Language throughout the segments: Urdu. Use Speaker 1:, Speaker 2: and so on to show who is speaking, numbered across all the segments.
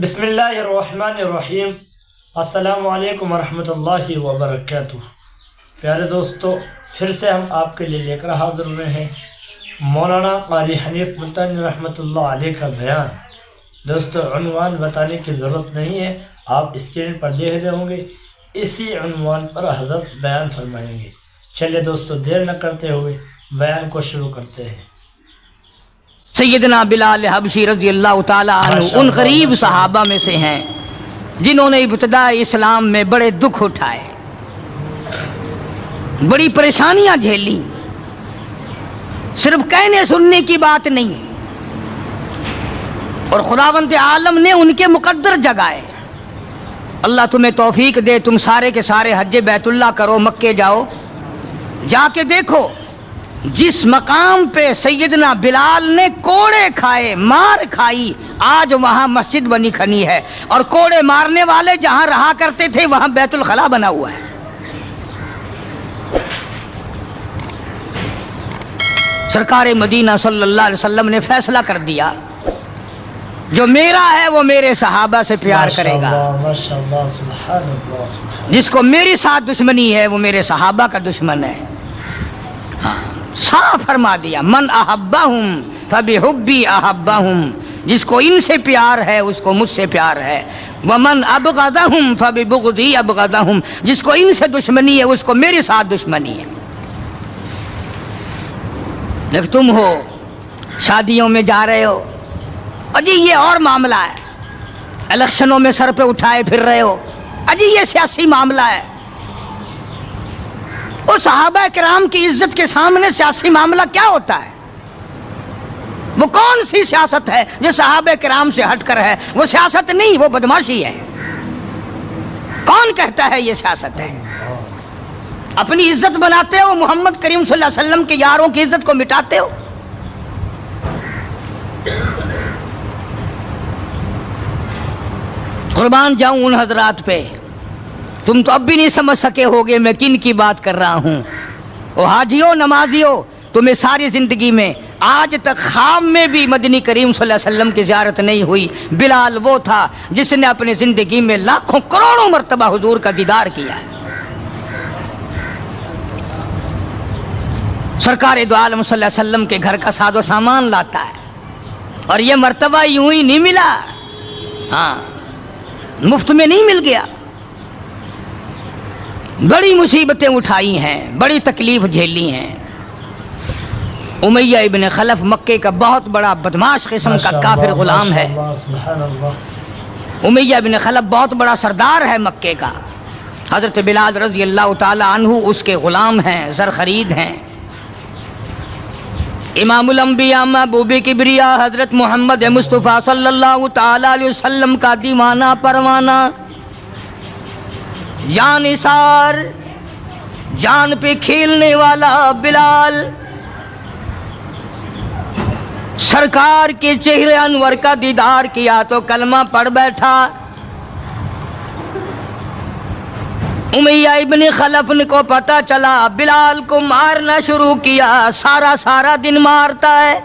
Speaker 1: بسم اللہ الرحمن الرحیم۔ السلام علیکم ورحمۃ اللہ وبرکاتہ۔ پیارے دوستو، پھر سے ہم آپ کے لیے لے کر حاضر ہوئے ہیں مولانا قاری حنیف ملتانی رحمۃ اللہ علیہ کا بیان۔ دوستو، عنوان بتانے کی ضرورت نہیں ہے، آپ اسکرین پر دیکھ رہے ہوں گے، اسی عنوان پر حضرت بیان فرمائیں گے۔ چلے دوستو، دیر نہ کرتے ہوئے بیان کو شروع کرتے ہیں۔
Speaker 2: سیدنا بلال حبشی رضی اللہ تعالیٰ عنہ ان غریب صحابہ میں سے ہیں جنہوں نے ابتداء اسلام میں بڑے دکھ اٹھائے، بڑی پریشانیاں جھیلی۔ صرف کہنے سننے کی بات نہیں، اور خداوند عالم نے ان کے مقدر جگائے۔ اللہ تمہیں توفیق دے، تم سارے کے سارے حج بیت اللہ کرو، مکے جاؤ، جا کے دیکھو جس مقام پہ سیدنا بلال نے کوڑے کھائے، مار کھائی، آج وہاں مسجد بنی کھنی ہے، اور کوڑے مارنے والے جہاں رہا کرتے تھے وہاں بیت الخلا بنا ہوا ہے۔ سرکار مدینہ صلی اللہ علیہ وسلم نے فیصلہ کر دیا، جو میرا ہے وہ میرے صحابہ سے پیار کرے گا، جس کو میری ساتھ دشمنی ہے وہ میرے صحابہ کا دشمن ہے۔ صاف فرما دیا، من احبہم فبحبی احبہم، جس کو ان سے پیار ہے اس کو مجھ سے پیار ہے، ومن ابغضہم فببغضی ابغضہم، جس کو ان سے دشمنی ہے اس کو میرے ساتھ دشمنی ہے۔ لیکن تم ہو شادیوں میں جا رہے ہو، اجی یہ اور معاملہ ہے، الیکشنوں میں سر پہ اٹھائے پھر رہے ہو، اجی یہ سیاسی معاملہ ہے۔ وہ صحابہ کرام کی عزت کے سامنے سیاسی معاملہ کیا ہوتا ہے؟ وہ کون سی سیاست ہے جو صحابہ کرام سے ہٹ کر ہے؟ وہ سیاست نہیں، وہ بدماشی ہے۔ کون کہتا ہے یہ سیاست ہے؟ اپنی عزت بناتے ہو، محمد کریم صلی اللہ علیہ وسلم کے یاروں کی عزت کو مٹاتے ہو۔ قربان جاؤں ان حضرات پہ، تم تو اب بھی نہیں سمجھ سکے ہوگے میں کن کی بات کر رہا ہوں۔ او حاجیو، نمازیو، تمہیں ساری زندگی میں آج تک خواب میں بھی مدنی کریم صلی اللہ علیہ وسلم کی زیارت نہیں ہوئی۔ بلال وہ تھا جس نے اپنی زندگی میں لاکھوں کروڑوں مرتبہ حضور کا دیدار کیا ہے۔ سرکار دو عالم صلی اللہ علیہ وسلم کے گھر کا ساز و سامان لاتا ہے، اور یہ مرتبہ یوں ہی نہیں ملا، ہاں مفت میں نہیں مل گیا، بڑی مصیبتیں اٹھائی ہیں، بڑی تکلیف جھیلی ہیں۔ امیہ ابن خلف مکے کا بہت بڑا بدماش قسم کا کافر غلام ہے۔ امیہ ابن خلف بہت بڑا سردار ہے مکے کا۔ حضرت بلال رضی اللہ تعالی عنہ اس کے غلام ہیں، زر خرید ہیں۔ امام الانبیاء محبوب کبریا حضرت محمد مصطفیٰ صلی اللہ تعالی علیہ وسلم کا دیوانہ پروانہ، جان نثار، جان پہ کھیلنے والا بلال، سرکار کے چہرے انور کا دیدار کیا تو کلمہ پڑھ بیٹھا۔ امیہ ابن خلف کو پتہ چلا، بلال کو مارنا شروع کیا، سارا دن مارتا ہے،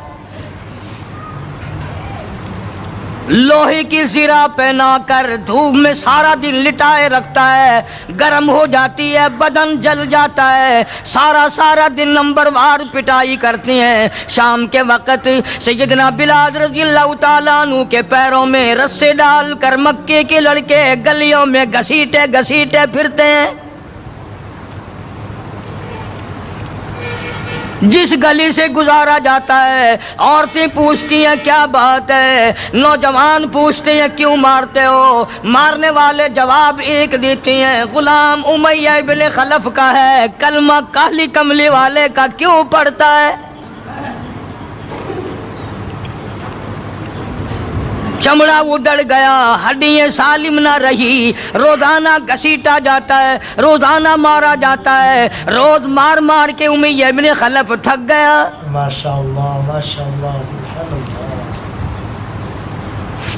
Speaker 2: لوہے کی زرہ پہنا کر دھوپ میں سارا دن لٹائے رکھتا ہے، گرم ہو جاتی ہے، بدن جل جاتا ہے، سارا دن نمبر وار پٹائی کرتے ہیں۔ شام کے وقت سیدنا بلال رضی اللہ تعالیٰ عنہ کے پیروں میں رسے ڈال کر مکے کے لڑکے گلیوں میں گھسیٹے پھرتے ہیں۔ جس گلی سے گزارا جاتا ہے عورتیں پوچھتی ہیں کیا بات ہے، نوجوان پوچھتے ہیں کیوں مارتے ہو، مارنے والے جواب ایک دیتے ہیں، غلام امیہ ابن خلف کا ہے، کلمہ کالی کملی والے کا کیوں پڑھتا ہے؟ چمڑا اڑ گیا، ہڈیاں سالم نہ رہی، روزانہ گھسیٹا جاتا ہے، روزانہ مارا جاتا ہے، روز مار کے امیہ ابن خلف تھک گیا۔
Speaker 1: ماشاءاللہ ماشاءاللہ سبحان اللہ۔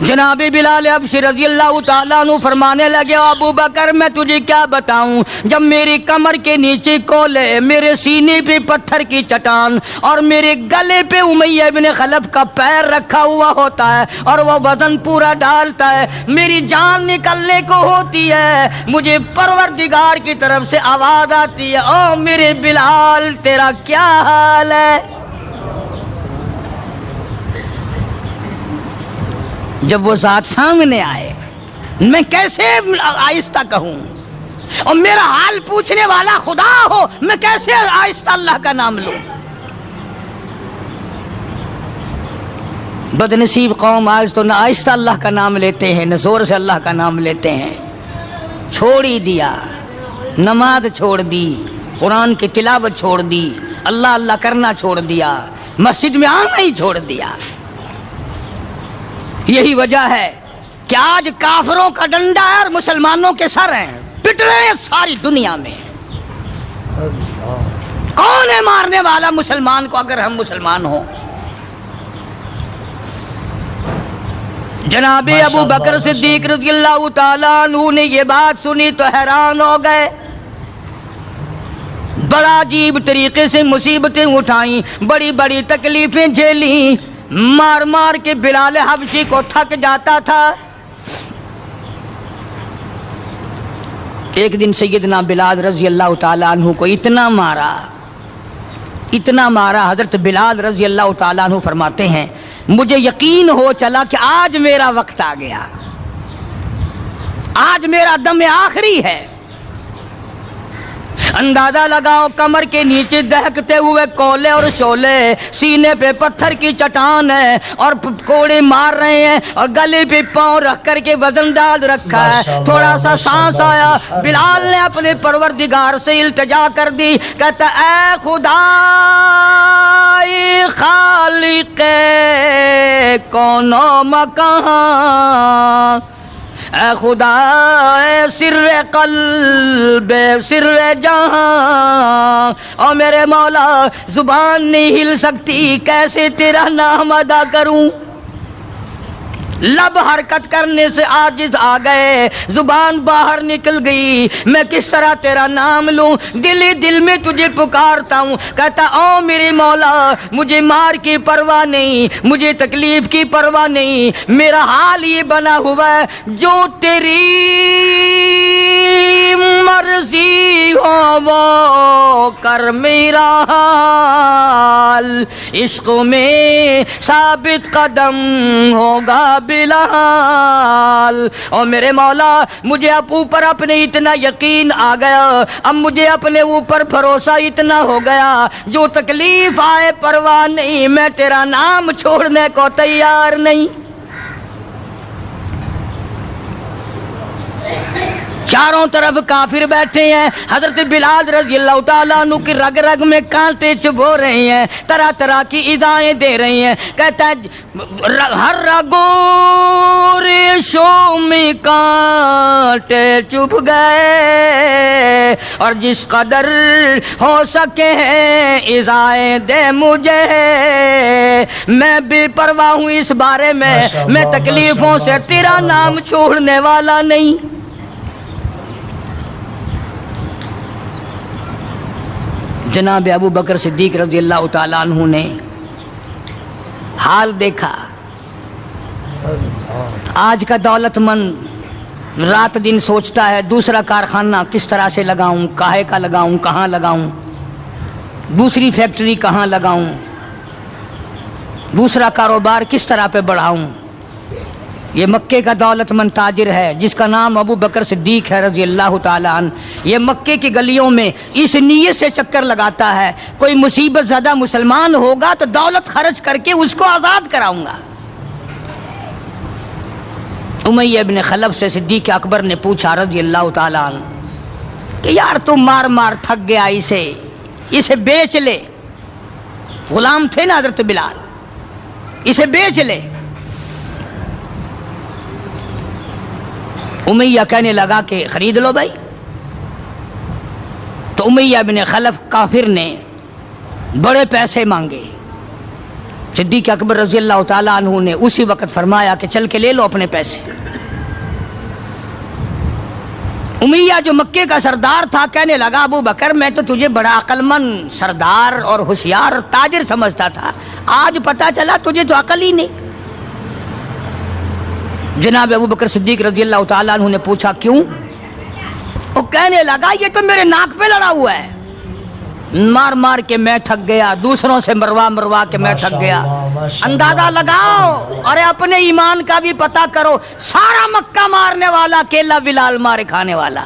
Speaker 2: جناب بلال حبشی رضی اللہ تعالیٰ عنہ فرمانے لگے ابو بکر میں تجھے کیا بتاؤں، جب میری کمر کے نیچے کولے، میرے سینے پہ پتھر کی چٹان اور میرے گلے پہ امیہ ابن خلف کا پیر رکھا ہوا ہوتا ہے اور وہ بدن پورا ڈالتا ہے، میری جان نکلنے کو ہوتی ہے، مجھے پروردگار کی طرف سے آواز آتی ہے او میرے بلال تیرا کیا حال ہے؟ جب وہ ذات سامنے آئے میں کیسے آہستہ کہوں، اور میرا حال پوچھنے والا خدا ہو میں کیسے آہستہ اللہ کا نام لوں؟ بدنصیب قوم آج تو نہ آہستہ اللہ کا نام لیتے ہیں نہ زور سے اللہ کا نام لیتے ہیں، چھوڑ ہی دیا، نماز چھوڑ دی، قرآن کی تلاوت چھوڑ دی، اللہ اللہ کرنا چھوڑ دیا، مسجد میں آنا ہی چھوڑ دیا۔ یہی وجہ ہے کہ آج کافروں کا ڈنڈا ہے اور مسلمانوں کے سر ہیں، پٹ رہے ہیں ساری دنیا میں۔ کون ہے مارنے والا مسلمان کو اگر ہم مسلمان ہوں؟ جناب ابو بکر صدیق رضی اللہ تعالیٰ عنہ نے یہ بات سنی تو حیران ہو گئے، بڑا عجیب طریقے سے مصیبتیں اٹھائیں، بڑی بڑی تکلیفیں جھیلیں، مار مار کے بلال حبشی کو تھک جاتا تھا۔ ایک دن سیدنا بلال رضی اللہ تعالیٰ عنہ کو اتنا مارا، حضرت بلال رضی اللہ تعالیٰ عنہ فرماتے ہیں مجھے یقین ہو چلا کہ آج میرا وقت آ گیا، آج میرا دم آخری ہے۔ اندازہ لگاؤ کمر کے نیچے دہکتے ہوئے کولے اور شولے، سینے پہ پتھر کی چٹان ہے اور کوڑے مار رہے ہیں اور گلے پہ پاؤں رکھ کر کے وزن ڈال رکھا ہے۔ تھوڑا سا سانس آیا، بلال نے اپنے پروردگار سے التجا کر دی، کہتا اے خدا خالق کون و مکان، اے خدا اے سر قلب سر جہاں، اور میرے مولا زبان نہیں ہل سکتی، کیسے تیرا نام ادا کروں؟ لب حرکت کرنے سے عاجز آ گئے، زبان باہر نکل گئی، میں کس طرح تیرا نام لوں؟ دل ہی دل میں تجھے پکارتا ہوں، کہتا او میرے مولا مجھے مار کی پرواہ نہیں، مجھے تکلیف کی پرواہ نہیں، میرا حال یہ بنا ہوا ہے جو تیری مرضی ہو وہ کر میرا حال، عشق میں ثابت قدم ہوگا بلال۔ اور میرے مولا مجھے اب اوپر اپنے اتنا یقین آ گیا، اب مجھے اپنے اوپر بھروسہ اتنا ہو گیا، جو تکلیف آئے پرواہ نہیں، میں تیرا نام چھوڑنے کو تیار نہیں۔ چاروں طرف کافر بیٹھے ہیں، حضرت بلال رضی اللہ تعالیٰ عنہ کی رگ رگ میں کانٹے چبھو رہے ہیں، طرح طرح کی ایذائیں دے رہی ہیں۔ کہتا ہے ہر رگوں ریشوں میں کانٹے چبھ گئے، اور جس قدر ہو سکے ہیں ایذائیں دے مجھے، میں بے پرواہ ہوں اس بارے میں تکلیفوں سے تیرا نام چھوڑنے والا نہیں۔ جناب ابو بکر صدیق رضی اللہ تعالیٰ عنہ نے حال دیکھا، آج کا دولت مند رات دن سوچتا ہے دوسرا کارخانہ کس طرح سے لگاؤں، کاہے کا لگاؤں، کہاں لگاؤں، دوسری فیکٹری کہاں لگاؤں، دوسرا کاروبار کس طرح پہ بڑھاؤں۔ یہ مکے کا دولت مند تاجر ہے جس کا نام ابو بکر صدیق ہے رضی اللہ تعالیٰ عنہ، یہ مکے کی گلیوں میں اس نیت سے چکر لگاتا ہے کوئی مصیبت زدہ مسلمان ہوگا تو دولت خرچ کر کے اس کو آزاد کراؤں گا۔ امیہ ابن خلف سے صدیق اکبر نے پوچھا رضی اللہ تعالیٰ عنہ کہ یار تم مار مار تھک گیا، اسے بیچ لے، غلام تھے نا حضرت بلال، اسے بیچ لے۔ امیہ کہنے لگا کہ خرید لو بھائی۔ تو امیہ بن خلف کافر نے بڑے پیسے مانگے، صدیق اکبر رضی اللہ تعالیٰ عنہ نے اسی وقت فرمایا کہ چل کے لے لو اپنے پیسے۔ امیہ جو مکے کا سردار تھا کہنے لگا ابو بکر میں تو تجھے بڑا عقل مند سردار اور ہوشیار اور تاجر سمجھتا تھا، آج پتا چلا تجھے تو عقل ہی نہیں۔ جناب ابو بکر صدیق رضی اللہ تعالیٰ عنہ نے پوچھا کیوں؟ وہ کہنے لگا یہ تو میرے ناک پہ لڑا ہوا ہے، مار مار کے میں تھک گیا، دوسروں سے مروا کے میں تھک گیا۔ اندازہ لگاؤ اور اپنے ایمان کا بھی پتہ کرو، سارا مکہ مارنے والا اکیلا بلال مارے کھانے والا۔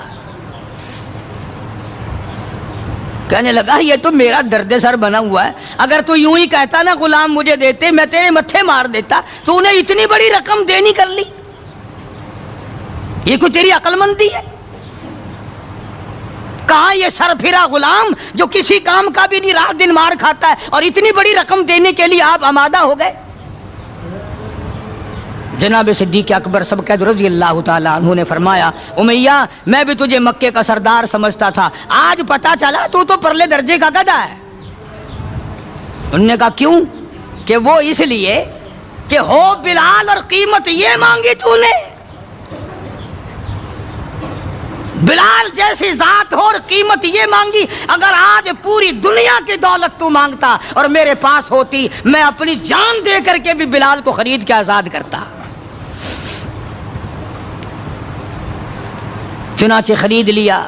Speaker 2: کہنے لگا یہ تو میرا درد سر بنا ہوا ہے، اگر تو یوں ہی کہتا نا غلام مجھے دیتے میں تیرے متھے مار دیتا، تو انہیں اتنی بڑی رقم دینی کر لی، یہ کوئی تیری عقل مندی ہے؟ کہاں یہ سر پھرا غلام جو کسی کام کا بھی نہیں، رات دن مار کھاتا ہے، اور اتنی بڑی رقم دینے کے لیے آپ آمادہ ہو گئے؟ جناب صدیق اکبر سبقت رضی اللہ تعالیٰ عنہ نے فرمایا امیہ میں بھی تجھے مکے کا سردار سمجھتا تھا، آج پتا چلا تو پرلے درجے کا گدھا ہے۔ انہوں نے کہا کیوں؟ کہ وہ اس لیے کہ ہو بلال اور قیمت یہ مانگی تو نے، بلال جیسی ذات ہو اور قیمت یہ مانگی، اگر آج پوری دنیا کی دولت تو مانگتا اور میرے پاس ہوتی میں اپنی جان دے کر کے بھی بلال کو خرید کے آزاد کرتا۔ چنانچہ خرید لیا،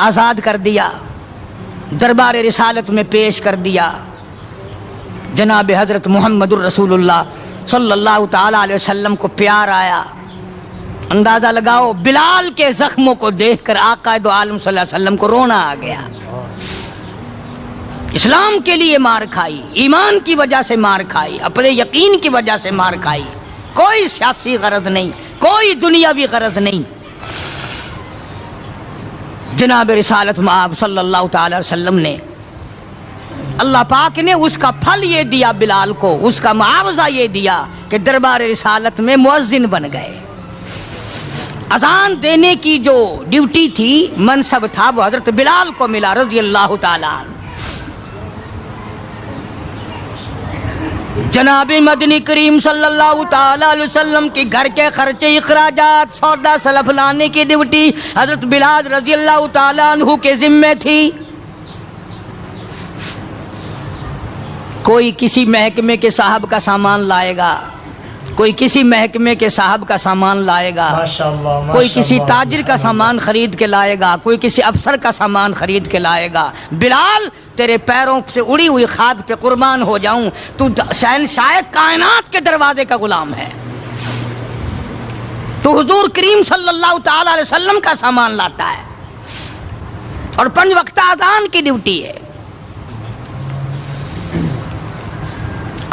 Speaker 2: آزاد کر دیا، دربار رسالت میں پیش کر دیا۔ جناب حضرت محمد الرسول اللہ صلی اللہ تعالی علیہ وسلم کو پیار آیا۔ اندازہ لگاؤ بلال کے زخموں کو دیکھ کر آقا دو عالم صلی اللہ علیہ وسلم کو رونا آ گیا۔ اسلام کے لیے مار کھائی، ایمان کی وجہ سے مار کھائی، اپنے یقین کی وجہ سے مار کھائی، کوئی سیاسی غرض نہیں، کوئی دنیاوی غرض نہیں۔ جناب رسالت مآب صلی اللہ تعالی وسلم نے، اللہ پاک نے اس کا پھل یہ دیا بلال کو، اس کا معاوضہ یہ دیا کہ دربار رسالت میں مؤذن بن گئے۔ اذان دینے کی جو ڈیوٹی تھی، منصب تھا، وہ حضرت بلال کو ملا رضی اللہ تعالیٰ عنہ۔ جناب مدنی کریم صلی اللہ تعالی علیہ وسلم کی گھر کے خرچے اخراجات سودا سلف لانے کی ڈیوٹی حضرت بلال رضی اللہ تعالیٰ عنہ کے ذمے تھی۔ کوئی کسی محکمے کے صاحب کا سامان لائے گا، کوئی کسی محکمے کے صاحب کا سامان لائے گا، کوئی کسی تاجر کا سامان خرید کے لائے گا، کوئی کسی افسر کا سامان خرید کے لائے گا۔ بلال تیرے پیروں سے اڑی ہوئی خاد پہ قربان ہو جاؤں، تو شہنشاہ کائنات کے دروازے کا غلام ہے، تو حضور کریم صلی اللہ تعالی علیہ وسلم کا سامان لاتا ہے، اور 5 وقت اذان کی ڈیوٹی ہے۔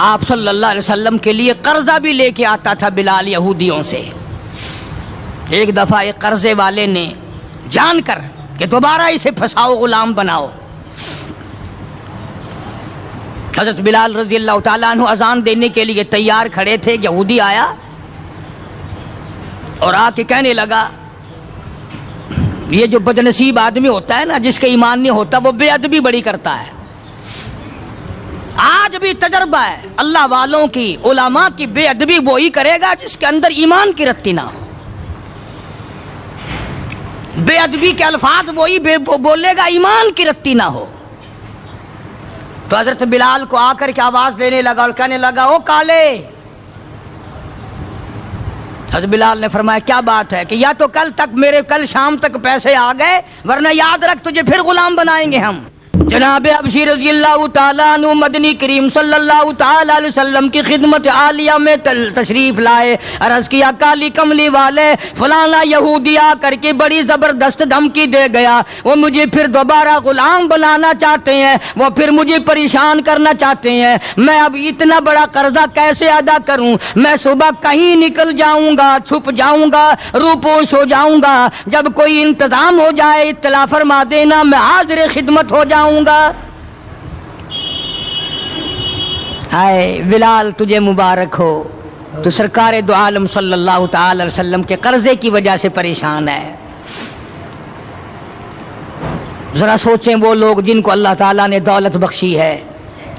Speaker 2: آپ صلی اللہ علیہ وسلم کے لیے قرضہ بھی لے کے آتا تھا بلال یہودیوں سے۔ ایک دفعہ ایک قرضے والے نے جان کر کہ دوبارہ اسے پھنساؤ، غلام بناؤ، حضرت بلال رضی اللہ تعالیٰ عنہ اذان دینے کے لیے تیار کھڑے تھے، یہودی آیا اور آ کے کہنے لگا، یہ جو بدنصیب آدمی ہوتا ہے نا، جس کا ایمان نہیں ہوتا، وہ بے ادبی بڑی کرتا ہے۔ آج بھی تجربہ ہے اللہ والوں کی، علماء کی، بے ادبی وہی کرے گا جس کے اندر ایمان کی رتی نہ ہو، بے ادبی کے الفاظ وہی بولے گا ایمان کی رتی نہ ہو۔ تو حضرت بلال کو آ کر کے آواز دینے لگا اور کہنے لگا او کالے۔ حضرت بلال نے فرمایا کیا بات ہے؟ کہ یا تو کل شام تک پیسے آ گئے، ورنہ یاد رکھ تجھے پھر غلام بنائیں گے ہم۔ جناب ابشی رضی اللہ تعالیٰ عنہ مدنی کریم صلی اللہ تعالیٰ علیہ وسلم کی خدمت عالیہ میں تشریف لائے، عرض کیا کالی کملی والے فلانا یہودی آ کر کے بڑی زبردست دھمکی دے گیا، وہ مجھے پھر دوبارہ غلام بنانا چاہتے ہیں، وہ پھر مجھے پریشان کرنا چاہتے ہیں، میں اب اتنا بڑا قرضہ کیسے ادا کروں؟ میں صبح کہیں نکل جاؤں گا، چھپ جاؤں گا، روپوش ہو جاؤں گا، جب کوئی انتظام ہو جائے اطلاع فرما دینا، میں حاضر خدمت ہو جاؤں گا۔ ہائے بلال تجھے مبارک ہو، تو سرکار دو عالم صلی اللہ تعالی وسلم کے قرضے کی وجہ سے پریشان ہے۔ ذرا سوچیں وہ لوگ جن کو اللہ تعالیٰ نے دولت بخشی ہے،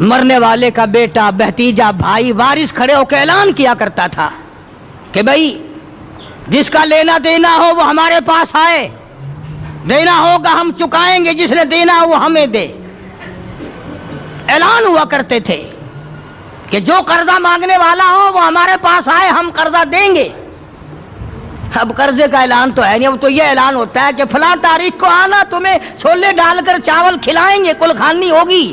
Speaker 2: مرنے والے کا بیٹا، بھتیجا، بھائی، وارث کھڑے ہو کے اعلان کیا کرتا تھا کہ بھائی جس کا لینا دینا ہو وہ ہمارے پاس آئے، دینا ہوگا ہم چکائیں گے، جس نے دینا ہو وہ ہمیں دے۔ اعلان ہوا کرتے تھے کہ جو قرضہ مانگنے والا ہو وہ ہمارے پاس آئے، ہم قرضہ دیں گے۔ اب قرضے کا اعلان تو ہے نہیں، اب تو یہ اعلان ہوتا ہے کہ فلاں تاریخ کو آنا، تمہیں چھولے ڈال کر چاول کھلائیں گے، کل خانی ہوگی۔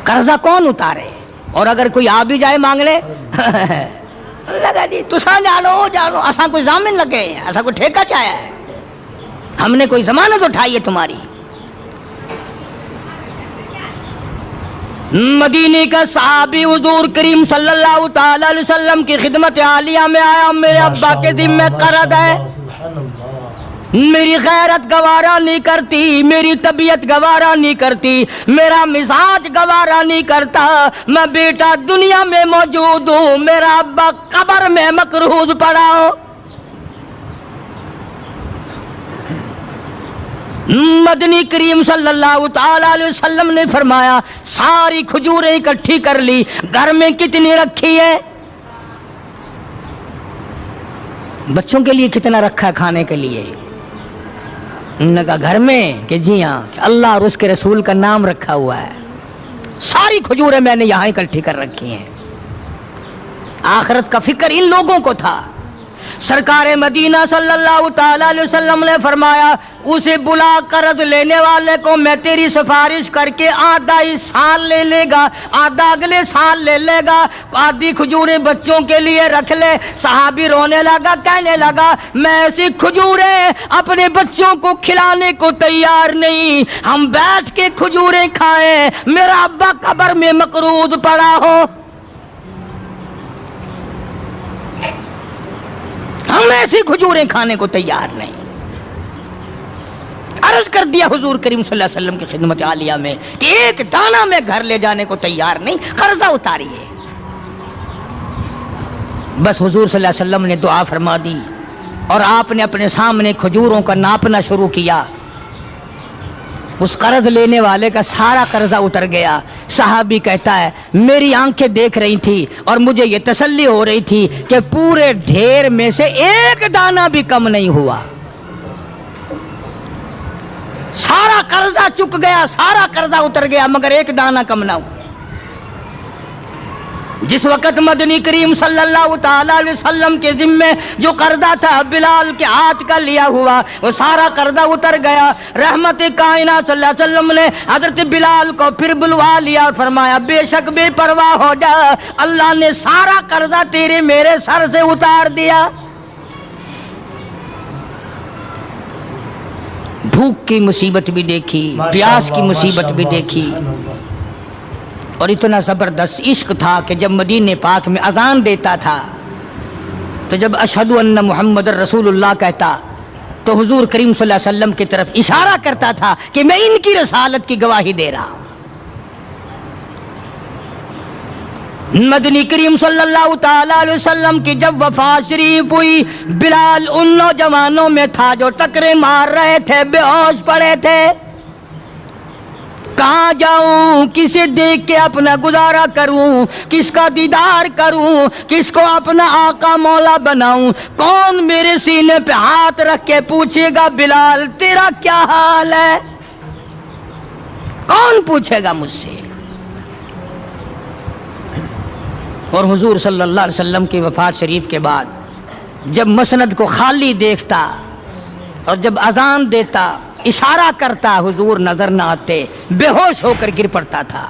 Speaker 2: قرضہ کون اتارے؟ اور اگر کوئی آ بھی جائے مانگنے لگا جی تساں جانو اساں کوئی ضامن لگے ہیں، ایسا کوئی ٹھیکہ چاہیا ہے، ہم نے کوئی ضمانت اٹھائی ہے تمہاری۔ مدینے کا صحابی حضور کریم صلی اللہ تعالی علیہ وسلم کی خدمت عالیہ میں آیا، میرے ابا کے ذمہ قرض ہے، میری غیرت گوارا نہیں کرتی، میری طبیعت گوارا نہیں کرتی، میرا مزاج گوارا نہیں کرتا، میں بیٹا دنیا میں موجود ہوں، میرا ابا قبر میں مقروض پڑا ہو۔ مدنی کریم صلی اللہ تعالی علیہ وسلم نے فرمایا ساری کھجوریں اکٹھی کر لی، گھر میں کتنی رکھی ہے؟ بچوں کے لیے کتنا رکھا ہے کھانے کے لیے؟ انہوں نے کہا گھر میں، کہ جی ہاں، کہ اللہ اور اس کے رسول کا نام رکھا ہوا ہے، ساری کھجوریں میں نے یہاں اکٹھی کر رکھی ہیں۔ آخرت کا فکر ان لوگوں کو تھا۔ سرکار مدینہ صلی اللہ تعالی علیہ وسلم نے فرمایا اسے بلا، قرض لینے والے کو میں تیری سفارش کر کے آدھا اس سال لے لے گا، آدھا اگلے سال لے لے گا، آدھی کھجوریں بچوں کے لیے رکھ لے۔ صحابی رونے لگا، کہنے لگا میں ایسی کھجوریں اپنے بچوں کو کھلانے کو تیار نہیں، ہم بیٹھ کے کھجوریں کھائیں، میرا ابا قبر میں مقروض پڑا ہو، ہم ایسی کھجوریں کھانے کو تیار نہیں۔ عرض کر دیا حضور کریم صلی اللہ علیہ وسلم کی خدمت عالیہ میں کہ ایک دانہ میں گھر لے جانے کو تیار نہیں، قرضہ اتاریے۔ بس حضور صلی اللہ علیہ وسلم نے دعا فرما دی اور آپ نے اپنے سامنے کھجوروں کا ناپنا شروع کیا۔ اس قرض لینے والے کا سارا قرضہ اتر گیا۔ صحابی کہتا ہے میری آنکھیں دیکھ رہی تھی اور مجھے یہ تسلی ہو رہی تھی کہ پورے ڈھیر میں سے ایک دانہ بھی کم نہیں ہوا، سارا قرضہ چک گیا، سارا قرضہ اتر گیا، مگر ایک دانہ کم نہ ہوا۔ جس وقت مدنی کریم صلی اللہ تعالی علیہ وسلم کے ذمے جو قرضہ تھا بلال کے ہاتھ کا لیا ہوا، وہ سارا قرضہ اتر گیا۔ رحمت کائنات صلی اللہ علیہ وسلم نے حضرت بلال کو پھر بلوا لیا اور فرمایا بے شک بے پرواہ ہو جا، اللہ نے سارا قرضہ تیرے میرے سر سے اتار دیا۔ بھوک کی مصیبت بھی دیکھی، پیاس کی مصیبت بھی دیکھی، اور اتنا زبردست عشق تھا کہ جب مدینے پاک میں اذان دیتا تھا تو جب اشہد ان محمد رسول اللہ کہتا تو حضور کریم صلی اللہ علیہ وسلم کی طرف اشارہ کرتا تھا کہ میں ان کی رسالت کی گواہی دے رہا ہوں۔ مدنی کریم صلی اللہ تعالی علیہ وسلم کی جب وفات شریف ہوئی، بلال ان نوجوانوں میں تھا جو ٹکرے مار رہے تھے، بے ہوش پڑے تھے۔ کہاں جاؤں، کسے دیکھ کے اپنا گزارا کروں، کس کا دیدار کروں، کس کو اپنا آقا مولا بناؤں، کون میرے سینے پہ ہاتھ رکھ کے پوچھے گا بلال تیرا کیا حال ہے، کون پوچھے گا مجھ سے؟ اور حضور صلی اللہ علیہ وسلم کی وفات شریف کے بعد جب مسند کو خالی دیکھتا اور جب اذان دیتا اشارہ کرتا، حضور نظر نہ آتے، بے ہوش ہو کر گر پڑتا تھا۔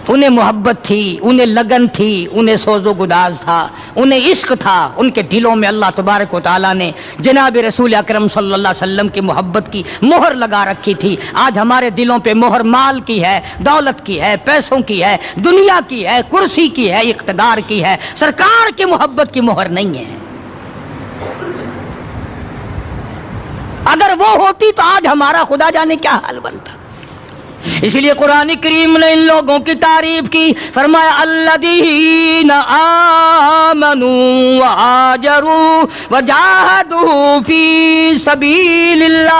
Speaker 2: انہیں محبت تھی، انہیں لگن تھی، انہیں سوز و گداز تھا، انہیں عشق تھا، ان کے دلوں میں اللہ تبارک و تعالیٰ نے جناب رسول اکرم صلی اللہ علیہ وسلم کی محبت کی مہر لگا رکھی تھی۔ آج ہمارے دلوں پہ مہر مال کی ہے، دولت کی ہے، پیسوں کی ہے، دنیا کی ہے، کرسی کی ہے، اقتدار کی ہے، سرکار کی محبت کی مہر نہیں ہے۔ اگر وہ ہوتی تو آج ہمارا خدا جانے کیا حال بنتا۔ اس لیے قرآن کریم نے ان لوگوں کی تعریف کی، فرمایا الذین آمنوا وہاجروا وجاہدوا فی سبیل اللہ۔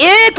Speaker 2: 1